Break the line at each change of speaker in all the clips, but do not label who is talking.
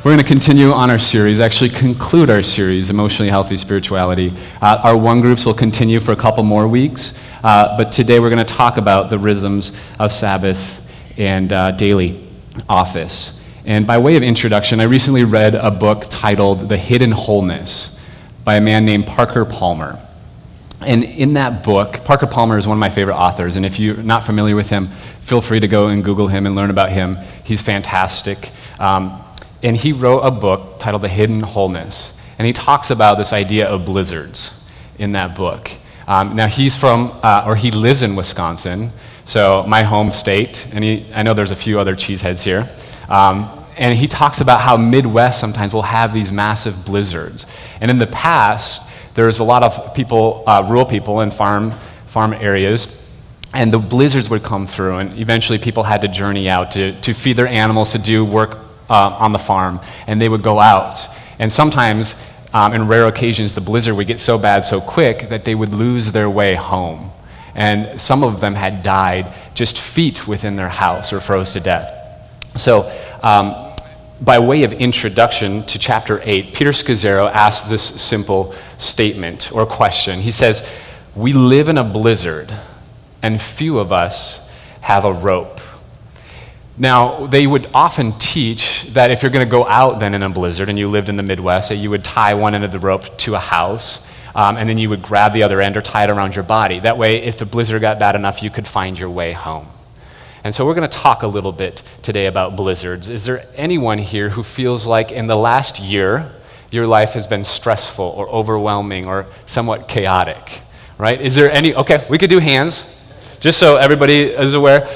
We're going to continue on our series, actually conclude our series, Emotionally Healthy Spirituality. Our one groups will continue for a couple more weeks, but today we're going to talk about the rhythms of Sabbath and daily office. And by way of introduction, I recently read a book titled The Hidden Wholeness by a man named Parker Palmer. And in that book, Parker Palmer is one of my favorite authors, and if you're not familiar with him, feel free to go and Google him and learn about him. He's fantastic. And he wrote a book titled The Hidden Wholeness, and he talks about this idea of blizzards in that book. Now he's he lives in Wisconsin, so my home state, and I know there's a few other cheeseheads here, and he talks about how Midwest sometimes will have these massive blizzards. And in the past, there's a lot of people, rural people in farm areas, and the blizzards would come through, and eventually people had to journey out to feed their animals, to do work on the farm, and they would go out. And sometimes, in rare occasions, the blizzard would get so bad so quick that they would lose their way home. And some of them had died just feet within their house or froze to death. So, by way of introduction to chapter 8, Peter Scazzero asks this simple statement or question. He says, "We live in a blizzard, and few of us have a rope." Now, they would often teach that if you're going to go out then in a blizzard and you lived in the Midwest, that you would tie one end of the rope to a house, and then you would grab the other end or tie it around your body. That way, if the blizzard got bad enough, you could find your way home. And so we're going to talk a little bit today about blizzards. Is there anyone here who feels like in the last year, your life has been stressful or overwhelming or somewhat chaotic, right? Is there any? Okay, we could do hands, just so everybody is aware.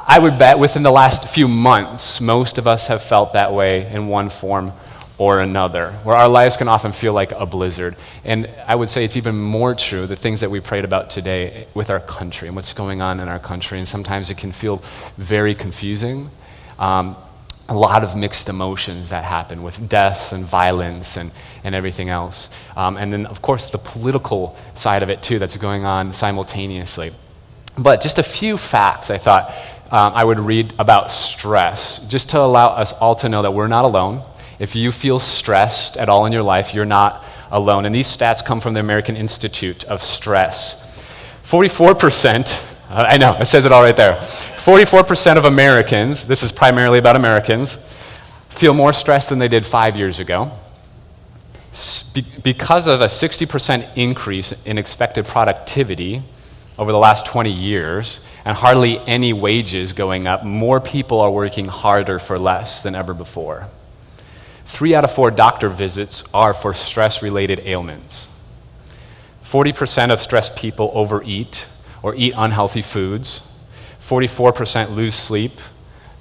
I would bet within the last few months, most of us have felt that way in one form or another, where our lives can often feel like a blizzard. And I would say it's even more true, the things that we prayed about today with our country and what's going on in our country. And sometimes it can feel very confusing. A lot of mixed emotions that happen with death and violence and everything else. And then, of course, the political side of it, too, that's going on simultaneously. But just a few facts I thought I would read about stress, just to allow us all to know that we're not alone. If you feel stressed at all in your life, you're not alone. And these stats come from the American Institute of Stress. 44%, I know, it says it all right there. 44% of Americans, this is primarily about Americans, feel more stressed than they did 5 years ago. Because of a 60% increase in expected productivity over the last 20 years, and hardly any wages going up, more people are working harder for less than ever before. 3 out of 4 doctor visits are for stress-related ailments. 40% of stressed people overeat or eat unhealthy foods. 44% lose sleep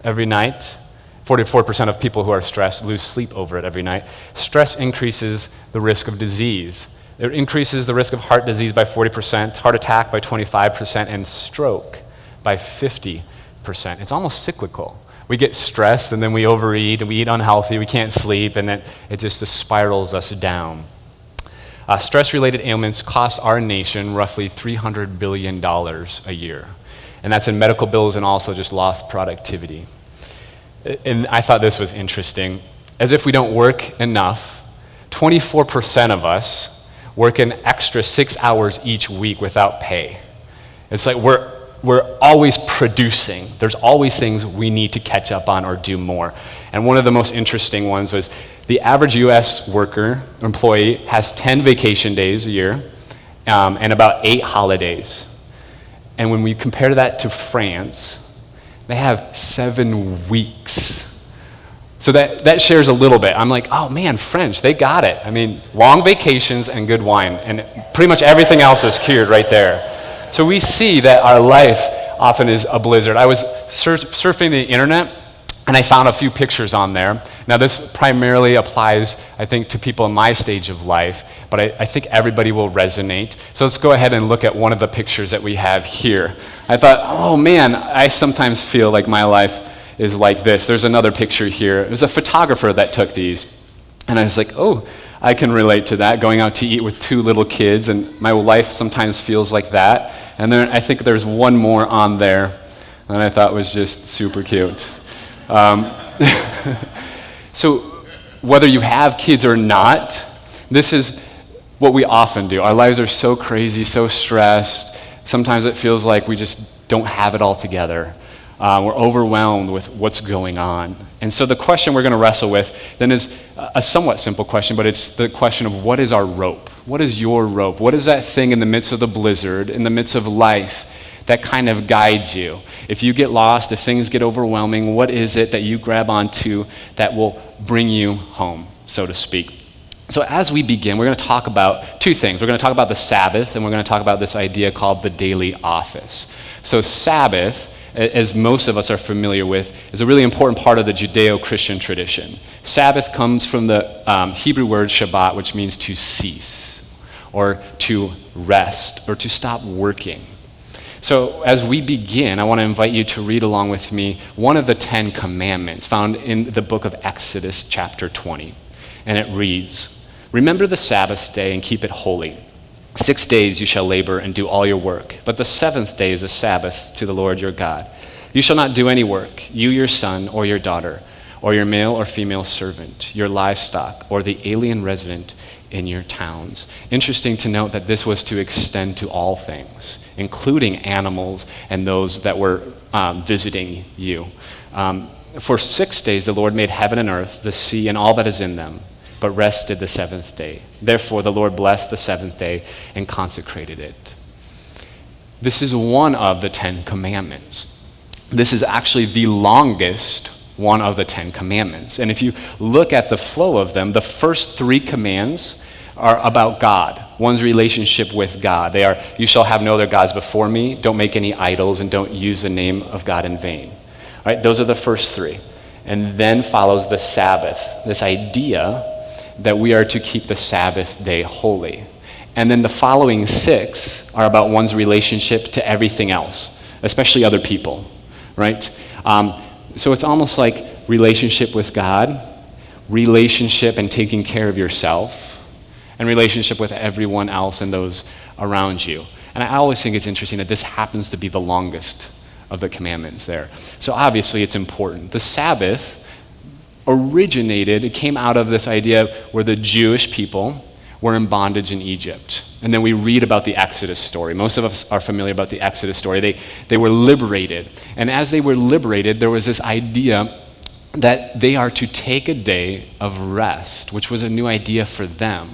every night. 44% of people who are stressed lose sleep over it every night. Stress increases the risk of disease. It increases the risk of heart disease by 40%, heart attack by 25%, and stroke by 50%. It's almost cyclical. We get stressed, and then we overeat, and we eat unhealthy, we can't sleep, and then it just spirals us down. Stress-related ailments cost our nation roughly $300 billion a year. And that's in medical bills and also just lost productivity. And I thought this was interesting. As if we don't work enough, 24% of us work an extra 6 hours each week without pay. It's like we're always producing. There's always things we need to catch up on or do more. And one of the most interesting ones was the average U.S. employee has 10 vacation days a year and about 8 holidays. And when we compare that to France, they have 7 weeks. So that shares a little bit. I'm like, oh man, French, they got it. I mean, long vacations and good wine, and pretty much everything else is cured right there. So we see that our life often is a blizzard. I was surfing the internet, and I found a few pictures on there. Now this primarily applies, I think, to people in my stage of life, but I think everybody will resonate. So let's go ahead and look at one of the pictures that we have here. I thought, oh man, I sometimes feel like my life is like this. There's another picture here. It was a photographer that took these. And I was like, oh, I can relate to that, going out to eat with 2 little kids, and my life sometimes feels like that. And then I think there's one more on there that I thought was just super cute. So whether you have kids or not, this is what we often do. Our lives are so crazy, so stressed. Sometimes it feels like we just don't have it all together. We're overwhelmed with what's going on. And so the question we're going to wrestle with then is a somewhat simple question, but it's the question of what is our rope? What is your rope? What is that thing in the midst of the blizzard, in the midst of life, that kind of guides you? If you get lost, if things get overwhelming, what is it that you grab onto that will bring you home, so to speak? So as we begin, we're going to talk about two things. We're going to talk about the Sabbath, and we're going to talk about this idea called the daily office. So Sabbath, as most of us are familiar with, is a really important part of the Judeo-Christian tradition. Sabbath comes from the Hebrew word Shabbat, which means to cease, or to rest, or to stop working. So as we begin, I want to invite you to read along with me one of the 10 commandments found in the book of Exodus, chapter 20. And it reads, "Remember the Sabbath day and keep it holy. 6 days you shall labor and do all your work, but the seventh day is a Sabbath to the Lord your God. You shall not do any work, you, your son, or your daughter, or your male or female servant, your livestock, or the alien resident in your towns." Interesting to note that this was to extend to all things, including animals and those that were visiting you. For 6 days the Lord made heaven and earth, the sea, and all that is in them, but rested the seventh day. Therefore the Lord blessed the seventh day and consecrated it. This is one of the 10 commandments. This is actually the longest one of the 10 commandments. And if you look at the flow of them, the first 3 commands are about God, one's relationship with God. They are, you shall have no other gods before me, don't make any idols, and don't use the name of God in vain. All right, those are the first 3. And then follows the Sabbath, this idea that we are to keep the Sabbath day holy. And then the following 6 are about one's relationship to everything else, especially other people, right? So it's almost like relationship with God, relationship and taking care of yourself, and relationship with everyone else and those around you. And I always think it's interesting that this happens to be the longest of the commandments there. So obviously it's important. The Sabbath originated, it came out of this idea where the Jewish people were in bondage in Egypt. And then we read about the Exodus story. Most of us are familiar about the Exodus story. They were liberated. And as they were liberated, there was this idea that they are to take a day of rest, which was a new idea for them.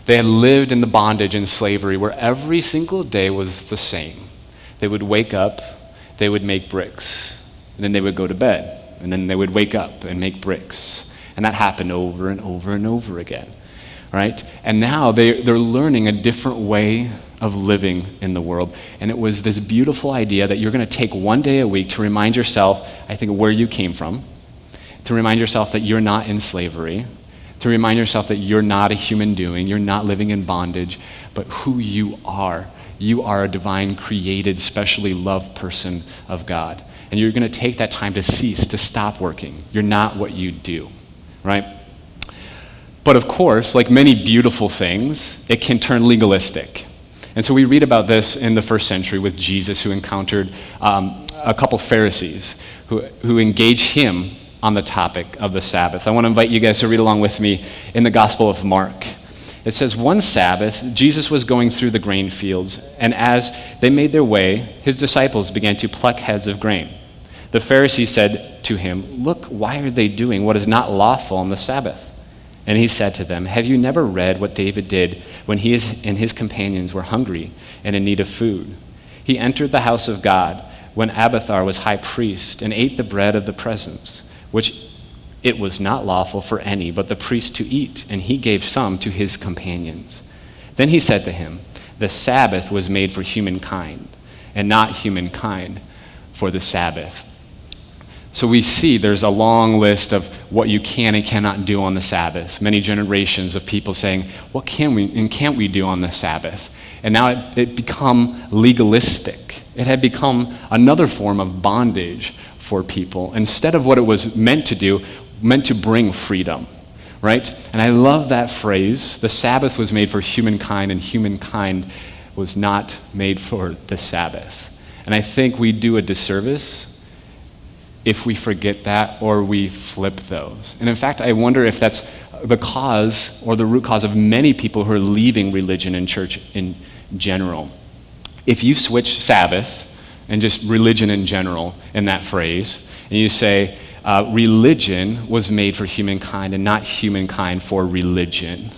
They had lived in the bondage and slavery where every single day was the same. They would wake up, they would make bricks, and then they would go to bed. And then they would wake up and make bricks. And that happened over and over and over again, right? And now they're learning a different way of living in the world. And it was this beautiful idea that you're going to take one day a week to remind yourself, I think, where you came from, to remind yourself that you're not in slavery, to remind yourself that you're not a human doing, you're not living in bondage, but who you are. You are a divine, created, specially loved person of God. And you're going to take that time to cease, to stop working. You're not what you do, right? But of course, like many beautiful things, it can turn legalistic. And so we read about this in the first century with Jesus, who encountered a couple Pharisees who engaged him on the topic of the Sabbath. I want to invite you guys to read along with me in the Gospel of Mark. It says, "One Sabbath, Jesus was going through the grain fields, and as they made their way, his disciples began to pluck heads of grain. The Pharisees said to him, 'Look, why are they doing what is not lawful on the Sabbath?' And he said to them, 'Have you never read what David did when he and his companions were hungry and in need of food? He entered the house of God when Abiathar was high priest and ate the bread of the presence, which it was not lawful for any but the priest to eat, and he gave some to his companions. Then he said to him, 'The Sabbath was made for humankind, and not humankind for the Sabbath.'" So we see there's a long list of what you can and cannot do on the Sabbath. Many generations of people saying, what can we and can't we do on the Sabbath? And now it become legalistic. It had become another form of bondage for people, instead of what it was meant to do, meant to bring freedom, right? And I love that phrase, the Sabbath was made for humankind, and humankind was not made for the Sabbath. And I think we do a disservice if we forget that or we flip those. And in fact, I wonder if that's the cause or the root cause of many people who are leaving religion and church in general. If you switch Sabbath and just religion in general in that phrase, and you say religion was made for humankind and not humankind for religion.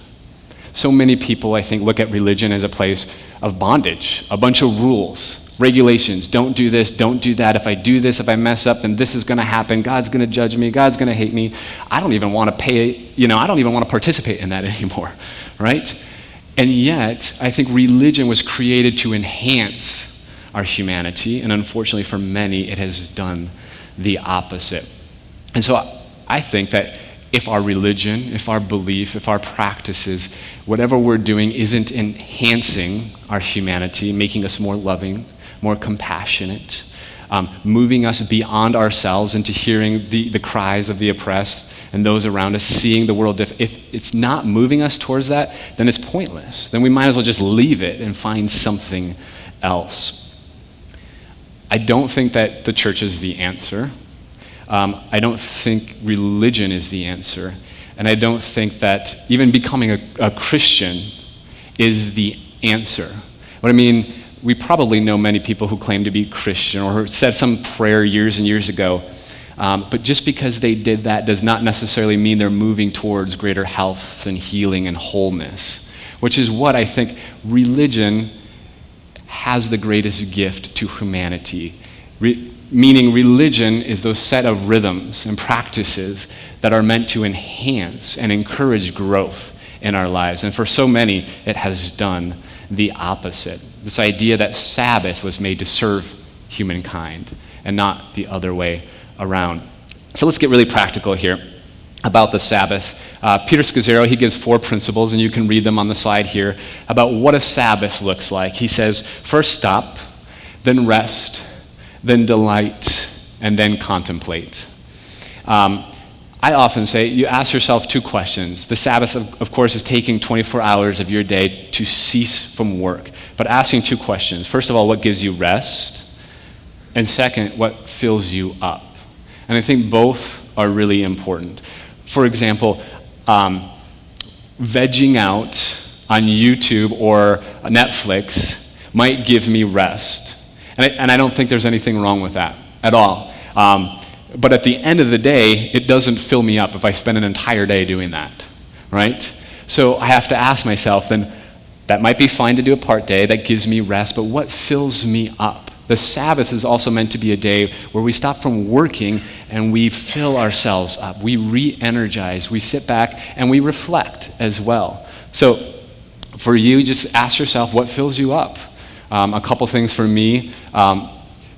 So many people, I think, look at religion as a place of bondage, a bunch of rules, regulations. Don't do this, don't do that. If I do this, if I mess up, then this is going to happen. God's going to judge me. God's going to hate me. I don't even want to I don't even want to participate in that anymore, right? And yet, I think religion was created to enhance our humanity, and unfortunately for many, it has done the opposite. And so I think that if our religion, if our belief, if our practices, whatever we're doing isn't enhancing our humanity, making us more loving, more compassionate, moving us beyond ourselves into hearing the cries of the oppressed and those around us, seeing the world if it's not moving us towards that, then it's pointless. Then we might as well just leave it and find something else. I don't think that the church is the answer. I don't think religion is the answer. And I don't think that even becoming a Christian is the answer. What I mean, we probably know many people who claim to be Christian or who said some prayer years and years ago. But just because they did that does not necessarily mean they're moving towards greater health and healing and wholeness, which is what I think religion has the greatest gift to humanity. Meaning religion is those set of rhythms and practices that are meant to enhance and encourage growth in our lives. And for so many, it has done the opposite. This idea that Sabbath was made to serve humankind and not the other way around. So let's get really practical here about the Sabbath. Peter Scazzero, he gives 4 principles, and you can read them on the slide here, about what a Sabbath looks like. He says, first stop, then rest, then delight, and then contemplate. I often say, you ask yourself 2 questions. The Sabbath, of course, is taking 24 hours of your day to cease from work, but asking 2 questions. First of all, what gives you rest? And second, what fills you up? And I think both are really important. For example, vegging out on YouTube or Netflix might give me rest. And I don't think there's anything wrong with that at all. But at the end of the day, it doesn't fill me up if I spend an entire day doing that, right? So I have to ask myself, then that might be fine to do a part day, that gives me rest, but what fills me up? The Sabbath is also meant to be a day where we stop from working and we fill ourselves up. We re-energize, we sit back, and we reflect as well. So for you, just ask yourself, what fills you up? A couple things for me,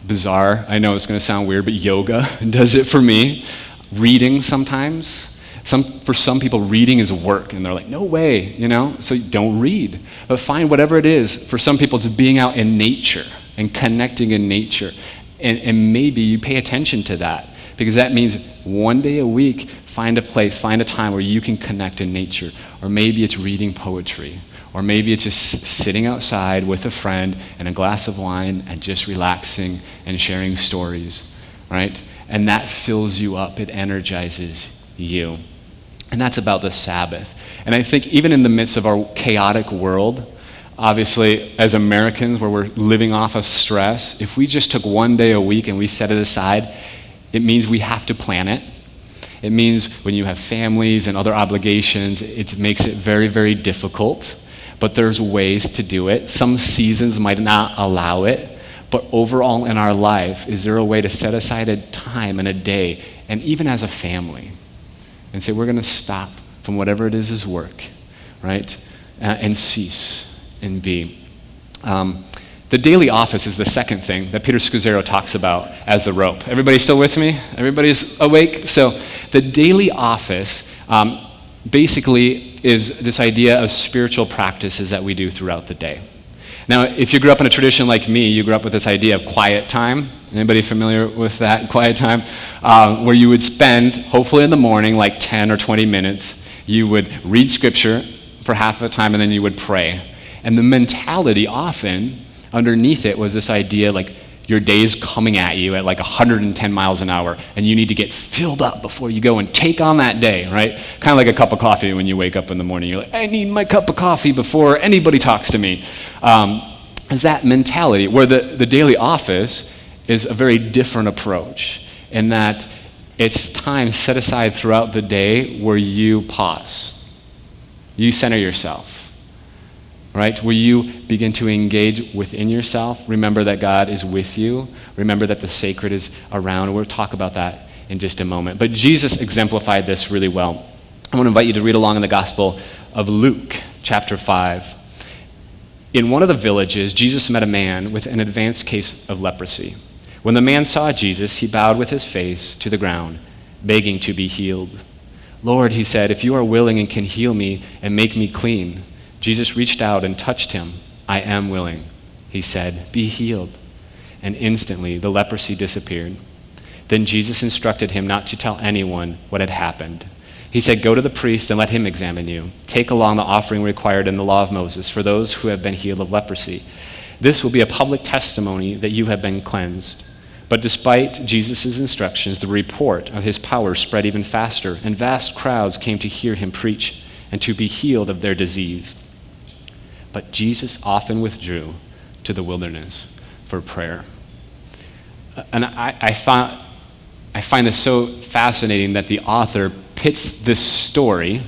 bizarre, I know it's going to sound weird, but yoga does it for me. Reading sometimes. For some people, reading is work, and they're like, no way, so don't read. But find whatever it is. For some people, it's being out in nature and connecting in nature. And maybe you pay attention to that, because that means one day a week, find a place, find a time where you can connect in nature. Or maybe it's reading poetry. Or maybe it's just sitting outside with a friend and a glass of wine and just relaxing and sharing stories, right? And that fills you up. It energizes you. And that's about the Sabbath. And I think even in the midst of our chaotic world, obviously as Americans where we're living off of stress, if we just took one day a week and we set it aside, it means we have to plan it. It means when you have families and other obligations, it makes it very, very difficult. But there's ways to do it. Some seasons might not allow it, but overall in our life, is there a way to set aside a time and a day, and even as a family, and say we're going to stop from whatever it is work, right, and cease and be. The daily office is the second thing that Peter Scazzero talks about as the rope. Everybody still with me? Everybody's awake? So the daily office basically is this idea of spiritual practices that we do throughout the day. Now, if you grew up in a tradition like me, you grew up with this idea of quiet time. Anybody familiar with that, quiet time? Where you would spend, hopefully in the morning, like 10 or 20 minutes. You would read scripture for half the time, and then you would pray. And the mentality often underneath it was this idea like your day's coming at you at like 110 miles an hour, and you need to get filled up before you go and take on that day, right? Kind of like a cup of coffee when you wake up in the morning. You're like, I need my cup of coffee before anybody talks to me. Is that mentality, where the daily office is a very different approach, in that it's time set aside throughout the day where you pause. You center yourself, right? Where you begin to engage within yourself. Remember that God is with you. Remember that the sacred is around. We'll talk about that in just a moment. But Jesus exemplified this really well. I want to invite you to read along in the Gospel of Luke, chapter 5. In one of the villages, Jesus met a man with an advanced case of leprosy. When the man saw Jesus, he bowed with his face to the ground, begging to be healed. Lord, he said, if you are willing and can heal me and make me clean. Jesus reached out and touched him. I am willing, he said, be healed. And instantly the leprosy disappeared. Then Jesus instructed him not to tell anyone what had happened. He said, go to the priest and let him examine you. Take along the offering required in the law of Moses for those who have been healed of leprosy. This will be a public testimony that you have been cleansed. But despite Jesus' instructions, the report of his power spread even faster, and vast crowds came to hear him preach and to be healed of their disease. But Jesus often withdrew to the wilderness for prayer. And I find this so fascinating that the author pits this story,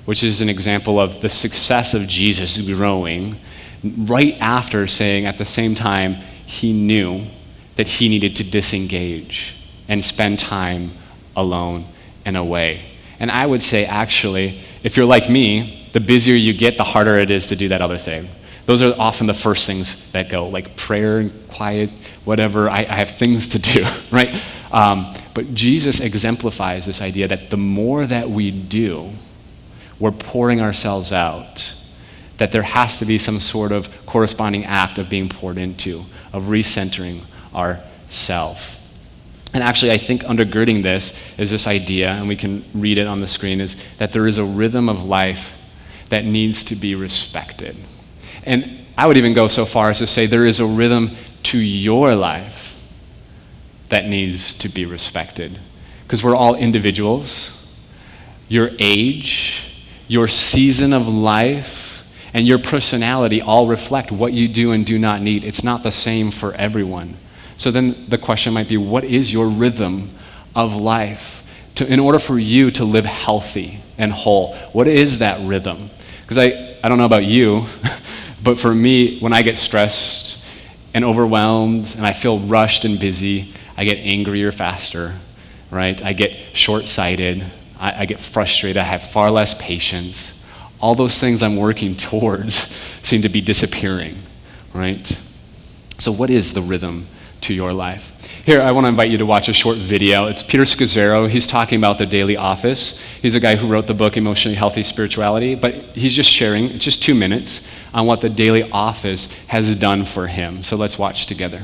which is an example of the success of Jesus growing, right after saying at the same time he knew that he needed to disengage and spend time alone and away. And I would say, actually, if you're like me, the busier you get, the harder it is to do that other thing. Those are often the first things that go, like prayer and quiet, whatever. I have things to do, right? But Jesus exemplifies this idea that the more that we do, we're pouring ourselves out, that there has to be some sort of corresponding act of being poured into, of recentering ourself. And actually, I think undergirding this is this idea, and we can read it on the screen, is that there is a rhythm of life that needs to be respected. And I would even go so far as to say there is a rhythm to your life that needs to be respected. Because we're all individuals. Your age, your season of life, and your personality all reflect what you do and do not need. It's not the same for everyone. So then the question might be, what is your rhythm of life in order for you to live healthy and whole? What is that rhythm? Because I don't know about you, but for me, when I get stressed and overwhelmed and I feel rushed and busy, I get angrier faster, right? I get short-sighted. I get frustrated. I have far less patience. All those things I'm working towards seem to be disappearing, right? So what is the rhythm to your life? Here, I want to invite you to watch a short video. It's Peter Scazzero. He's talking about the daily office. He's a guy who wrote the book Emotionally Healthy Spirituality, but he's just sharing, it's just 2 minutes, on what the daily office has done for him. So let's watch together.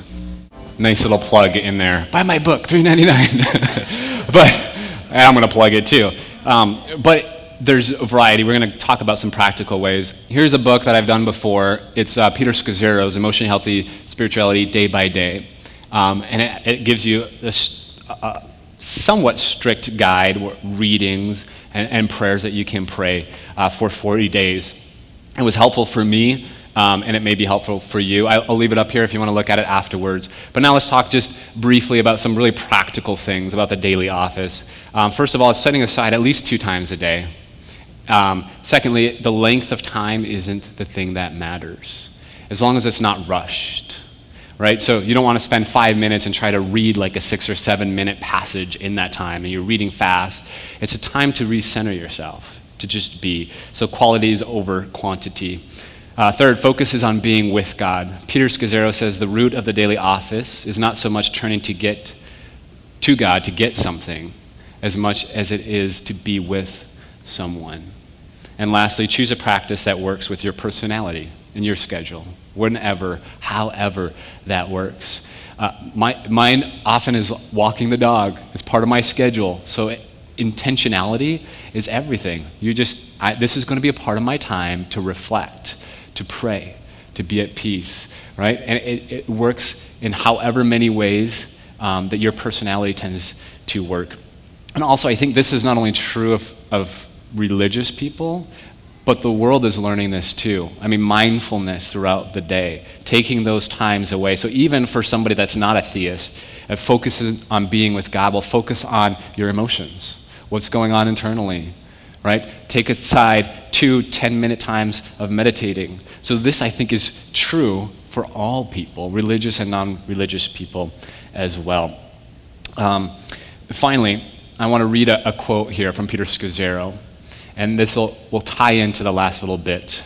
Nice little plug in there. Buy my book, $3.99. But I'm going to plug it too. But there's a variety. We're going to talk about some practical ways. Here's a book that I've done before. It's Peter Scazzero's Emotionally Healthy Spirituality Day by Day. And it gives you a somewhat strict guide, readings and prayers that you can pray for 40 days. It was helpful for me, and it may be helpful for you. I'll leave it up here if you want to look at it afterwards. But now let's talk just briefly about some really practical things about the daily office. First of all, it's setting aside at least 2 times a day. Secondly, the length of time isn't the thing that matters, as long as it's not rushed. Right? So you don't want to spend 5 minutes and try to read like a 6 or 7 minute passage in that time, and you're reading fast. It's a time to recenter yourself, to just be. So quality is over quantity. Third, focus is on being with God. Peter Scazzero says the root of the daily office is not so much turning to God to get something, as much as it is to be with someone. And lastly, choose a practice that works with your personality and your schedule, whenever, however that works. Mine often is walking the dog. It's part of my schedule. So intentionality is everything. This is going to be a part of my time to reflect, to pray, to be at peace, right? And it works in however many ways that your personality tends to work. And also, I think this is not only true of religious people, but the world is learning this too. I mean, mindfulness throughout the day, taking those times away. So even for somebody that's not a theist, focuses on being with God, will focus on your emotions, what's going on internally, right? Take aside 2 10-minute times of meditating. So this, I think, is true for all people, religious and non-religious people as well. Finally, I want to read a quote here from Peter Scazzaro, and this will tie into the last little bit.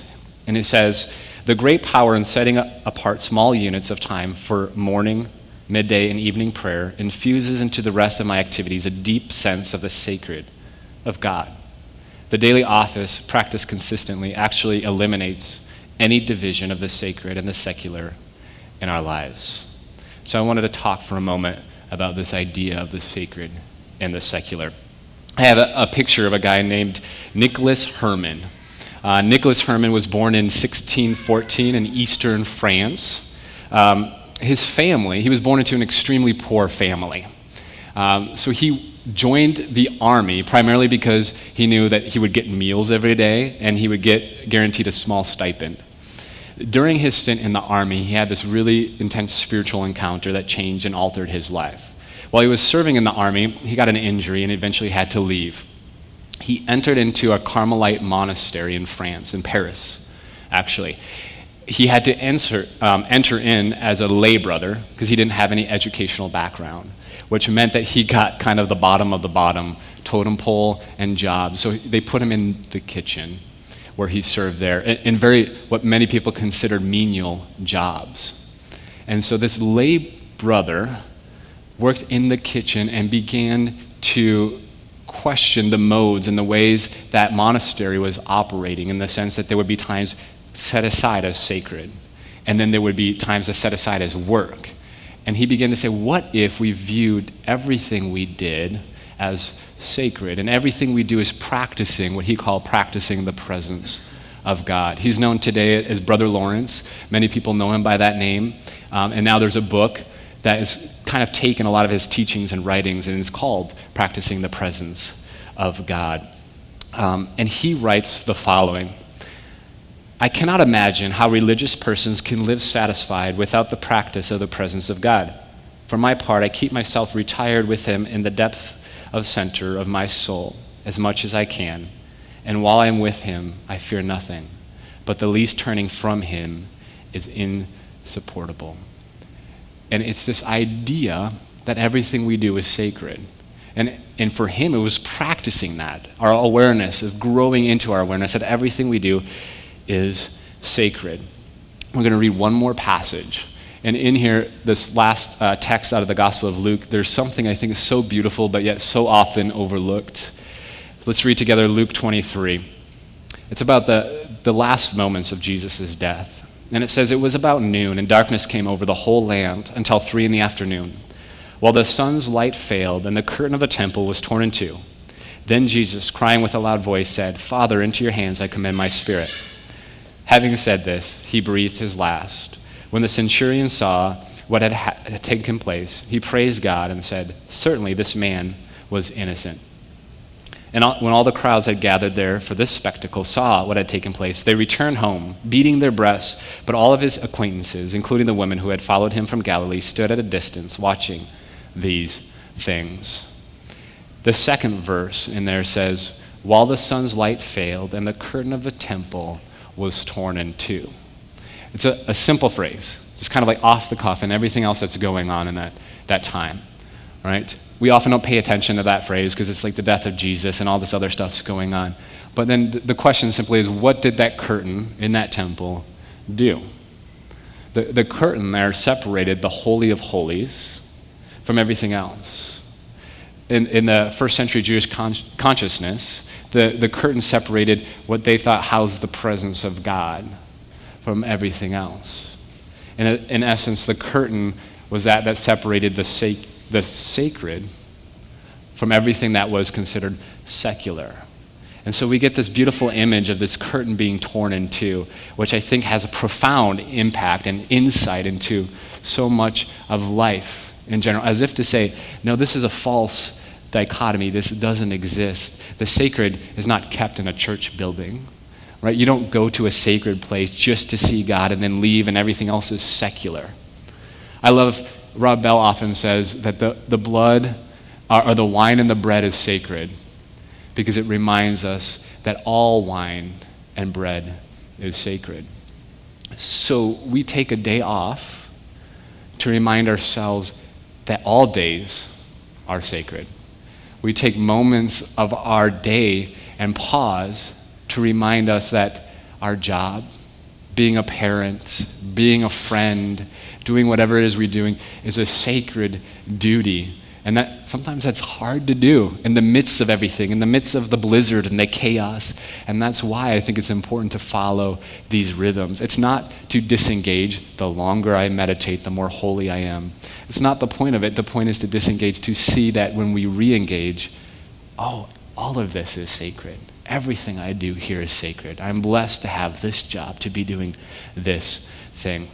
And it says, "The great power in setting apart small units of time for morning, midday, and evening prayer infuses into the rest of my activities a deep sense of the sacred of God. The daily office, practiced consistently, actually eliminates any division of the sacred and the secular in our lives." So I wanted to talk for a moment about this idea of the sacred and the secular. I have a picture of a guy named Nicholas Herman. Nicholas Herman was born in 1614 in eastern France. His family, he was born into an extremely poor family. So he joined the army primarily because he knew that he would get meals every day and he would get guaranteed a small stipend. During his stint in the army, he had this really intense spiritual encounter that changed and altered his life. While he was serving in the army, he got an injury and eventually had to leave. He entered into a Carmelite monastery in France, in Paris, actually. He had to enter in as a lay brother because he didn't have any educational background, which meant that he got kind of the bottom of the bottom, totem pole and jobs. So they put him in the kitchen where he served there, in what many people considered menial jobs. And so this lay brother worked in the kitchen and began to question the modes and the ways that monastery was operating, in the sense that there would be times set aside as sacred, and then there would be times set aside as work. And he began to say, what if we viewed everything we did as sacred, and everything we do is practicing what he called practicing the presence of God. He's known today as Brother Lawrence. Many people know him by that name. And now there's a book that has kind of taken a lot of his teachings and writings, and it's called Practicing the Presence of God. And he writes the following: "I cannot imagine how religious persons can live satisfied without the practice of the presence of God. For my part, I keep myself retired with him in the depth of center of my soul as much as I can, and while I am with him, I fear nothing, but the least turning from him is insupportable." And it's this idea that everything we do is sacred. And for him, it was practicing that, our awareness, of growing into our awareness that everything we do is sacred. We're going to read one more passage. And in here, this last text out of the Gospel of Luke, there's something I think is so beautiful, but yet so often overlooked. Let's read together Luke 23. It's about the last moments of Jesus' death. And it says, "It was about noon, and darkness came over the whole land until 3 p.m, while the sun's light failed, and the curtain of the temple was torn in two. Then Jesus, crying with a loud voice, said, 'Father, into your hands I commend my spirit.' Having said this, he breathed his last. When the centurion saw what had taken place, he praised God and said, 'Certainly this man was innocent.' And when all the crowds had gathered there for this spectacle saw what had taken place, they returned home, beating their breasts. But all of his acquaintances, including the women who had followed him from Galilee, stood at a distance watching these things." The second verse in there says, "While the sun's light failed and the curtain of the temple was torn in two." It's a simple phrase, just kind of like off the cuff and everything else that's going on in that time, right? We often don't pay attention to that phrase because it's like the death of Jesus and all this other stuff's going on. But then the question simply is, what did that curtain in that temple do? The curtain there separated the Holy of Holies from everything else. In the first century Jewish consciousness, the curtain separated what they thought housed the presence of God from everything else. And in essence, the curtain was that separated the sacred from everything that was considered secular. And so we get this beautiful image of this curtain being torn in two, which I think has a profound impact and insight into so much of life in general, as if to say, no, this is a false dichotomy. This doesn't exist. The sacred is not kept in a church building, right? You don't go to a sacred place just to see God and then leave and everything else is secular. I love, Rob Bell often says that the blood or the wine and the bread is sacred because it reminds us that all wine and bread is sacred. So we take a day off to remind ourselves that all days are sacred. We take moments of our day and pause to remind us that our job, being a parent, being a friend, doing whatever it is we're doing is a sacred duty. And that sometimes that's hard to do in the midst of everything, in the midst of the blizzard and the chaos. And that's why I think it's important to follow these rhythms. It's not to disengage. The longer I meditate, the more holy I am. It's not the point of it. The point is to disengage, to see that when we re-engage, oh, all of this is sacred. Everything I do here is sacred. I'm blessed to have this job, to be doing this thing.